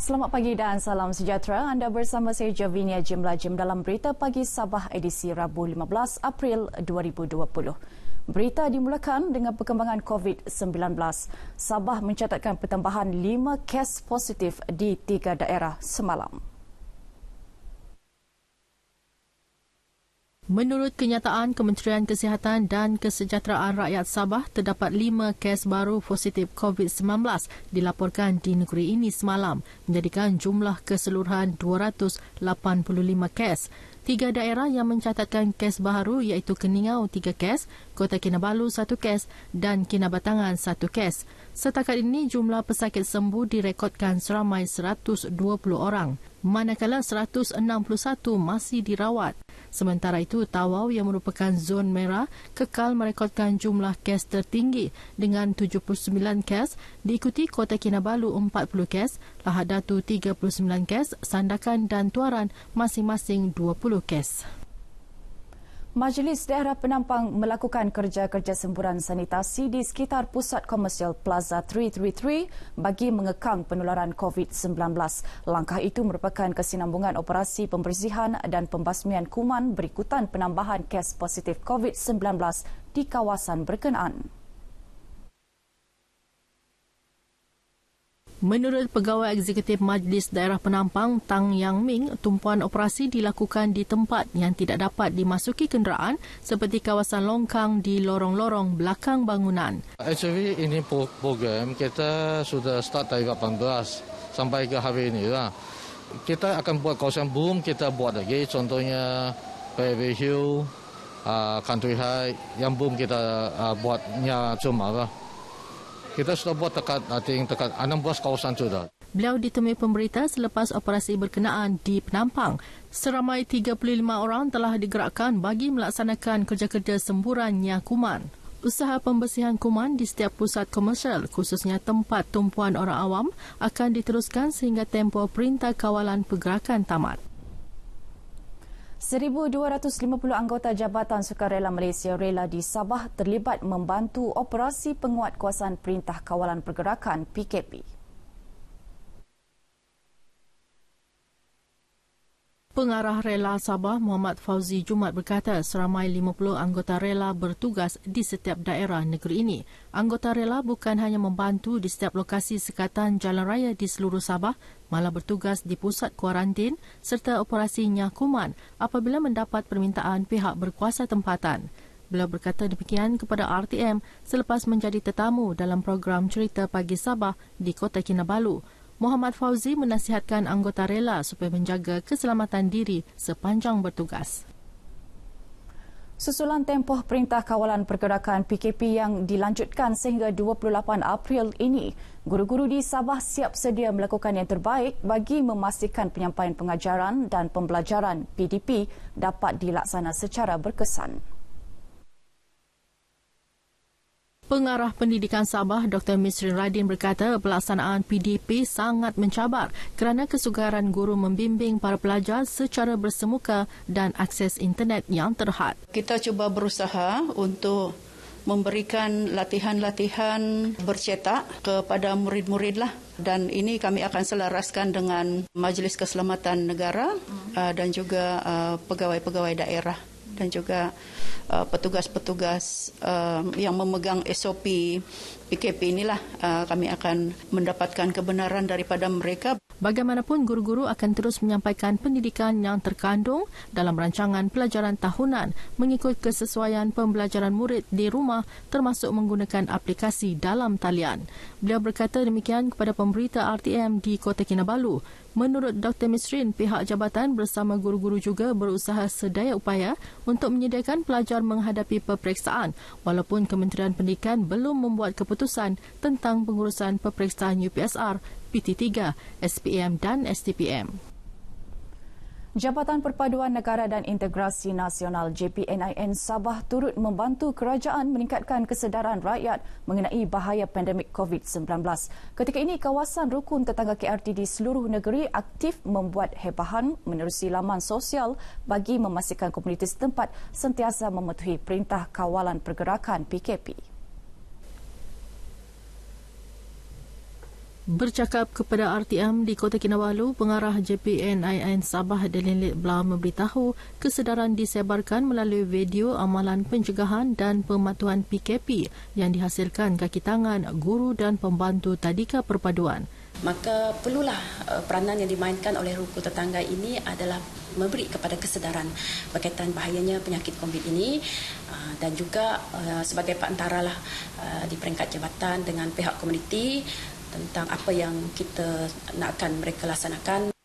Selamat pagi dan salam sejahtera. Anda bersama saya Javinia Jim dalam Berita Pagi Sabah edisi Rabu 15 April 2020. Berita dimulakan dengan perkembangan COVID-19. Sabah mencatatkan pertambahan 5 kes positif di 3 daerah semalam. Menurut kenyataan Kementerian Kesihatan dan Kesejahteraan Rakyat Sabah, terdapat 5 kes baru positif COVID-19 dilaporkan di negeri ini semalam, menjadikan jumlah keseluruhan 285 kes. 3 daerah yang mencatatkan kes baru iaitu Keningau 3 kes, Kota Kinabalu 1 kes dan Kinabatangan 1 kes. Setakat ini jumlah pesakit sembuh direkodkan seramai 120 orang, manakala 161 masih dirawat. Sementara itu, Tawau yang merupakan zon merah kekal merekodkan jumlah kes tertinggi dengan 79 kes, diikuti Kota Kinabalu 40 kes, Lahad Datu 39 kes, Sandakan dan Tuaran masing-masing 20 kes. Majlis Daerah Penampang melakukan kerja-kerja semburan sanitasi di sekitar pusat komersial Plaza 333 bagi mengekang penularan COVID-19. Langkah itu merupakan kesinambungan operasi pembersihan dan pembasmian kuman berikutan penambahan kes positif COVID-19 di kawasan berkenaan. Menurut Pegawai Eksekutif Majlis Daerah Penampang Tang Yang Ming, tumpuan operasi dilakukan di tempat yang tidak dapat dimasuki kenderaan seperti kawasan longkang di lorong-lorong belakang bangunan. Actually ini program kita sudah start dari 18 sampai ke hari ini lah. Kita akan buat kawasan boom, kita buat lagi contohnya Prairie Hill, Country High, yang boom kita buatnya cuma lah. Kita sudah buat dekat 16 kawasan sudah. Beliau ditemui pemberita selepas operasi berkenaan di Penampang. Seramai 35 orang telah digerakkan bagi melaksanakan kerja-kerja semburannya kuman. Usaha pembersihan kuman di setiap pusat komersial, khususnya tempat tumpuan orang awam, akan diteruskan sehingga tempoh perintah kawalan pergerakan tamat. 1,250 anggota Jabatan Sukarela Malaysia Rela di Sabah terlibat membantu operasi penguatkuasaan Perintah Kawalan Pergerakan PKP. Pengarah Rela Sabah Muhammad Fauzi Jumat berkata seramai 50 anggota rela bertugas di setiap daerah negeri ini. Anggota rela bukan hanya membantu di setiap lokasi sekatan jalan raya di seluruh Sabah, malah bertugas di pusat kuarantin serta operasi nyakuman apabila mendapat permintaan pihak berkuasa tempatan. Beliau berkata demikian kepada RTM selepas menjadi tetamu dalam program Cerita Pagi Sabah di Kota Kinabalu. Muhammad Fauzi menasihatkan anggota rela supaya menjaga keselamatan diri sepanjang bertugas. Susulan tempoh Perintah Kawalan Pergerakan PKP yang dilanjutkan sehingga 28 April ini, guru-guru di Sabah siap sedia melakukan yang terbaik bagi memastikan penyampaian pengajaran dan pembelajaran PDP dapat dilaksana secara berkesan. Pengarah Pendidikan Sabah Dr. Misrin Radin berkata pelaksanaan PDP sangat mencabar kerana kesukaran guru membimbing para pelajar secara bersemuka dan akses internet yang terhad. Kita cuba berusaha untuk memberikan latihan-latihan bercetak kepada murid-murid lah, dan ini kami akan selaraskan dengan Majlis Keselamatan Negara dan juga pegawai-pegawai daerah dan juga petugas-petugas yang memegang SOP PKP inilah kami akan mendapatkan kebenaran daripada mereka. Bagaimanapun, guru-guru akan terus menyampaikan pendidikan yang terkandung dalam rancangan pelajaran tahunan mengikut kesesuaian pembelajaran murid di rumah termasuk menggunakan aplikasi dalam talian. Beliau berkata demikian kepada pemberita RTM di Kota Kinabalu. Menurut Dr. Misrin, pihak jabatan bersama guru-guru juga berusaha sedaya upaya untuk menyediakan pelajar menghadapi peperiksaan walaupun Kementerian Pendidikan belum membuat keputusan tentang pengurusan peperiksaan UPSR, PT3, SPM dan STPM. Jabatan Perpaduan Negara dan Integrasi Nasional JPNIN Sabah turut membantu kerajaan meningkatkan kesedaran rakyat mengenai bahaya pandemik COVID-19. Ketika ini, kawasan rukun tetangga KRT di seluruh negeri aktif membuat hebahan menerusi laman sosial bagi memastikan komuniti setempat sentiasa mematuhi Perintah Kawalan Pergerakan PKP. Bercakap kepada RTM di Kota Kinabalu, Pengarah JPNIN Sabah Delilit Blah memberitahu kesedaran disebarkan melalui video amalan pencegahan dan pematuhan PKP yang dihasilkan kaki tangan guru dan pembantu tadika perpaduan. Maka perlulah peranan yang dimainkan oleh ruku tetangga ini adalah memberi kepada kesedaran berkaitan bahayanya penyakit COVID ini dan juga sebagai perantaralah di peringkat jabatan dengan pihak komuniti tentang apa yang kita nakkan mereka laksanakan.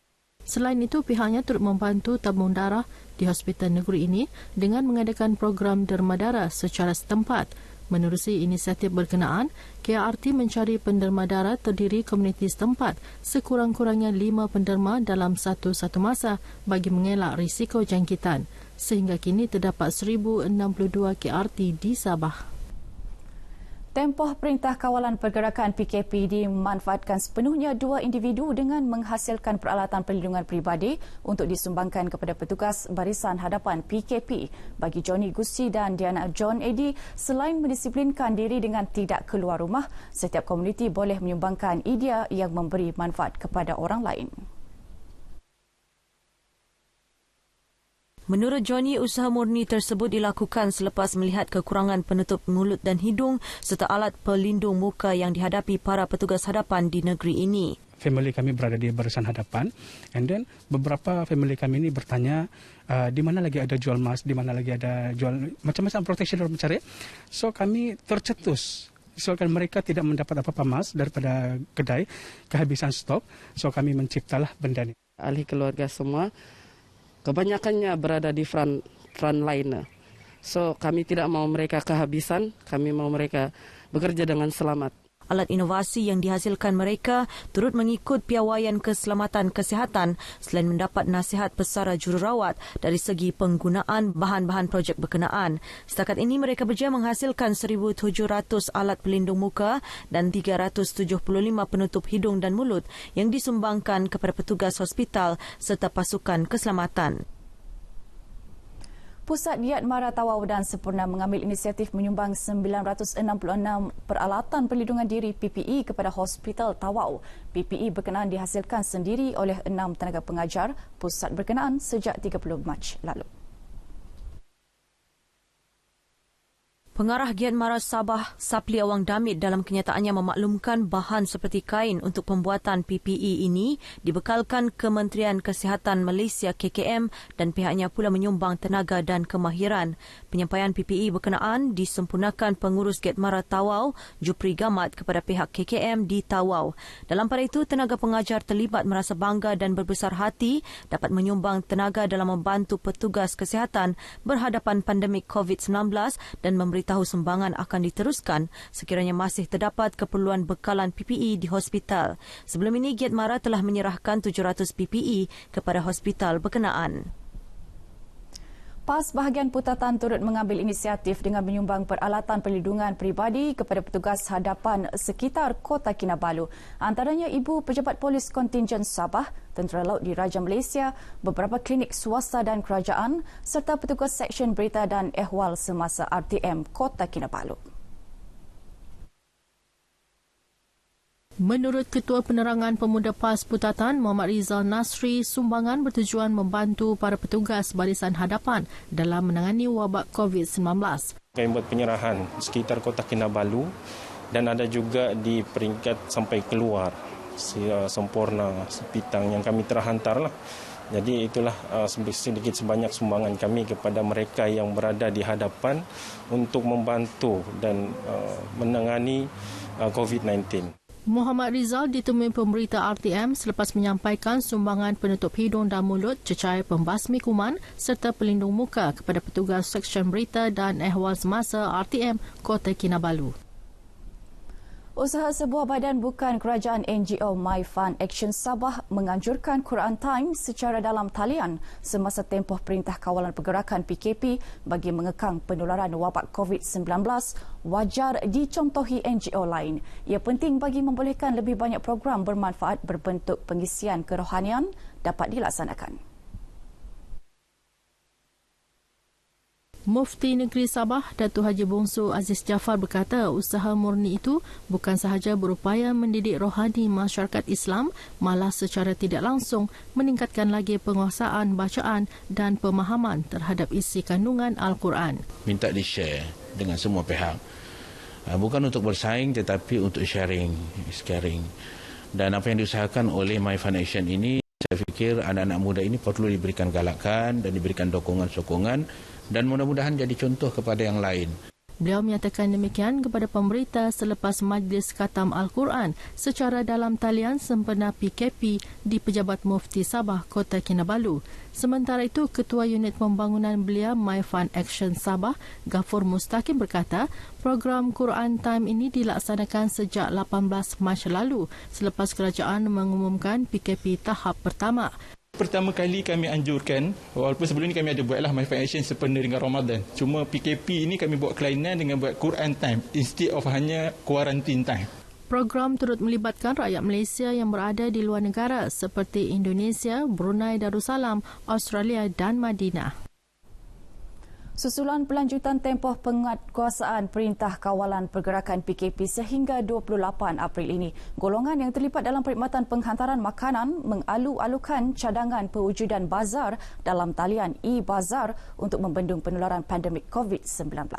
Selain itu, pihaknya turut membantu tabung darah di hospital negeri ini dengan mengadakan program derma darah secara setempat. Menerusi inisiatif berkenaan, KRT mencari penderma darah terdiri komuniti setempat sekurang-kurangnya 5 penderma dalam satu masa bagi mengelak risiko jangkitan. Sehingga kini terdapat 1,062 KRT di Sabah. Tempoh Perintah Kawalan Pergerakan PKP dimanfaatkan sepenuhnya 2 individu dengan menghasilkan peralatan perlindungan peribadi untuk disumbangkan kepada petugas barisan hadapan PKP. Bagi Johnny Gusti dan Diana John Eddy, selain mendisiplinkan diri dengan tidak keluar rumah, setiap komuniti boleh menyumbangkan idea yang memberi manfaat kepada orang lain. Menurut Johnny, usaha murni tersebut dilakukan selepas melihat kekurangan penutup mulut dan hidung serta alat pelindung muka yang dihadapi para petugas hadapan di negeri ini. Family kami berada di barisan hadapan, and then beberapa family kami ini bertanya di mana lagi ada jual mask, di mana lagi ada jual macam-macam protection orang mencari. So kami tercetus. Soalkan mereka tidak mendapat apa-apa mask daripada kedai, kehabisan stok. So kami menciptalah benda ini. Ahli keluarga semua kebanyakannya berada di front line. So kami tidak mau mereka kehabisan, kami mau mereka bekerja dengan selamat. Alat inovasi yang dihasilkan mereka turut mengikut piawaian keselamatan kesihatan selain mendapat nasihat pesara jururawat dari segi penggunaan bahan-bahan projek berkenaan. Setakat ini mereka berjaya menghasilkan 1,700 alat pelindung muka dan 375 penutup hidung dan mulut yang disumbangkan kepada petugas hospital serta pasukan keselamatan. Pusat Diat Mara Tawau dan Sempurna mengambil inisiatif menyumbang 966 peralatan perlindungan diri PPE kepada Hospital Tawau. PPE berkenaan dihasilkan sendiri oleh 6 tenaga pengajar pusat berkenaan sejak 30 Mac lalu. Pengarah Giat Mara Sabah, Sapli Awang Damit dalam kenyataannya memaklumkan bahan seperti kain untuk pembuatan PPE ini dibekalkan Kementerian Kesihatan Malaysia KKM dan pihaknya pula menyumbang tenaga dan kemahiran. Penyampaian PPE berkenaan disempurnakan pengurus Giat Mara Tawau, Jupri Gamat kepada pihak KKM di Tawau. Dalam pada itu, tenaga pengajar terlibat merasa bangga dan berbesar hati dapat menyumbang tenaga dalam membantu petugas kesihatan berhadapan pandemik COVID-19 dan memberitahu sumbangan akan diteruskan sekiranya masih terdapat keperluan bekalan PPE di hospital. Sebelum ini, Giat Mara telah menyerahkan 700 PPE kepada hospital berkenaan. PAS bahagian Putatan turut mengambil inisiatif dengan menyumbang peralatan perlindungan peribadi kepada petugas hadapan sekitar Kota Kinabalu. Antaranya Ibu Pejabat Polis Kontingen Sabah, Tentera Laut Diraja Malaysia, beberapa klinik swasta dan kerajaan serta petugas Seksyen Berita dan Ehwal Semasa RTM Kota Kinabalu. Menurut Ketua Penerangan Pemuda PAS Putatan, Muhammad Rizal Nasri, sumbangan bertujuan membantu para petugas barisan hadapan dalam menangani wabak COVID-19. Kami buat penyerahan sekitar Kota Kinabalu dan ada juga di peringkat sampai keluar Sempurna, Sepitang yang kami terhantar lah. Jadi itulah sedikit sebanyak sumbangan kami kepada mereka yang berada di hadapan untuk membantu dan menangani COVID-19. Muhammad Rizal ditemui pemberita RTM selepas menyampaikan sumbangan penutup hidung dan mulut, cecair pembasmi kuman serta pelindung muka kepada petugas Seksyen Berita dan Ehwal Semasa RTM Kota Kinabalu. Usaha sebuah badan bukan kerajaan NGO My Fund Action Sabah menganjurkan Quran Time secara dalam talian semasa tempoh Perintah Kawalan Pergerakan PKP bagi mengekang penularan wabak COVID-19 wajar dicontohi NGO lain. Ia penting bagi membolehkan lebih banyak program bermanfaat berbentuk pengisian kerohanian dapat dilaksanakan. Mufti Negeri Sabah, Datuk Haji Bongsu Aziz Jaafar berkata usaha murni itu bukan sahaja berupaya mendidik rohani masyarakat Islam, malah secara tidak langsung meningkatkan lagi penguasaan bacaan dan pemahaman terhadap isi kandungan Al-Quran. Minta di-share dengan semua pihak. Bukan untuk bersaing tetapi untuk sharing. Dan apa yang diusahakan oleh My Foundation ini, saya fikir anak-anak muda ini perlu diberikan galakan dan diberikan sokongan dan mudah-mudahan jadi contoh kepada yang lain. Beliau menyatakan demikian kepada pemberita selepas Majlis Khatam Al-Quran secara dalam talian sempena PKP di Pejabat Mufti Sabah, Kota Kinabalu. Sementara itu, Ketua Unit Pembangunan Belia My Fund Action Sabah, Ghafur Mustaqim berkata, program Quran Time ini dilaksanakan sejak 18 Mac lalu selepas kerajaan mengumumkan PKP tahap pertama. Pertama kali kami anjurkan, walaupun sebelum ini kami ada buatlah My Fund Action sempena dengan Ramadan. Cuma PKP ini kami buat kelainan dengan buat Quran Time instead of hanya quarantine time. Program turut melibatkan rakyat Malaysia yang berada di luar negara seperti Indonesia, Brunei Darussalam, Australia dan Madinah. Susulan pelanjutan tempoh penguatkuasaan Perintah Kawalan Pergerakan PKP sehingga 28 April ini, golongan yang terlibat dalam perkhidmatan penghantaran makanan mengalu-alukan cadangan pewujudan bazar dalam talian e-bazar untuk membendung penularan pandemik COVID-19.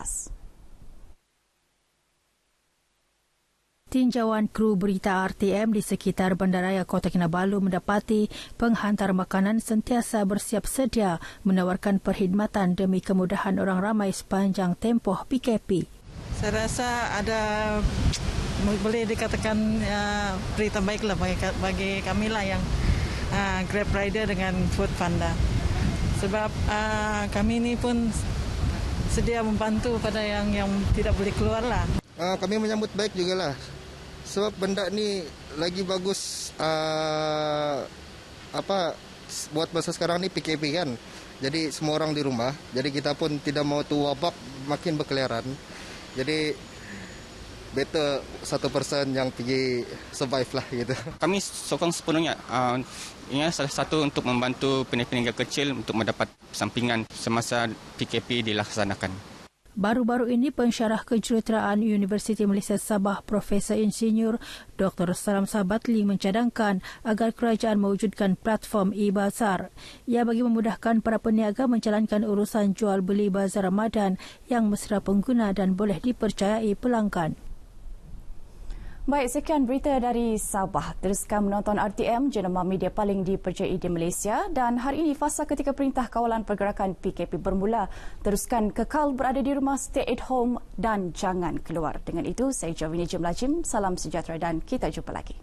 Tinjauan kru berita RTM di sekitar Bandaraya Kota Kinabalu mendapati penghantar makanan sentiasa bersiap sedia menawarkan perkhidmatan demi kemudahan orang ramai sepanjang tempoh PKP. Saya rasa ada, boleh dikatakan berita baiklah bagi kami lah yang Grab Rider dengan Food Panda. Sebab kami ini pun sedia membantu pada yang tidak boleh keluar lah. Kami menyambut baik juga lah. Sebab benda ni lagi bagus buat masa sekarang ni PKP kan. Jadi semua orang di rumah. Jadi kita pun tidak mau tu wabak makin berkeliaran. Jadi better 1% yang pergi survive lah gitu. Kami sokong sepenuhnya. Ini salah satu untuk membantu peniaga kecil untuk mendapat sampingan semasa PKP dilaksanakan. Baru-baru ini pensyarah kejuruteraan Universiti Malaysia Sabah Profesor Insinyur Dr. Salam Sabatli mencadangkan agar kerajaan mewujudkan platform e-bazar. Ia bagi memudahkan para peniaga menjalankan urusan jual beli bazar Ramadan yang mesra pengguna dan boleh dipercayai pelanggan. Baik, sekian berita dari Sabah. Teruskan menonton RTM, jenama media paling dipercayai di Malaysia. Dan hari ini fasa ketika Perintah Kawalan Pergerakan PKP bermula. Teruskan kekal berada di rumah, stay at home dan jangan keluar. Dengan itu, saya Jovini Jim Lajim. Salam sejahtera dan kita jumpa lagi.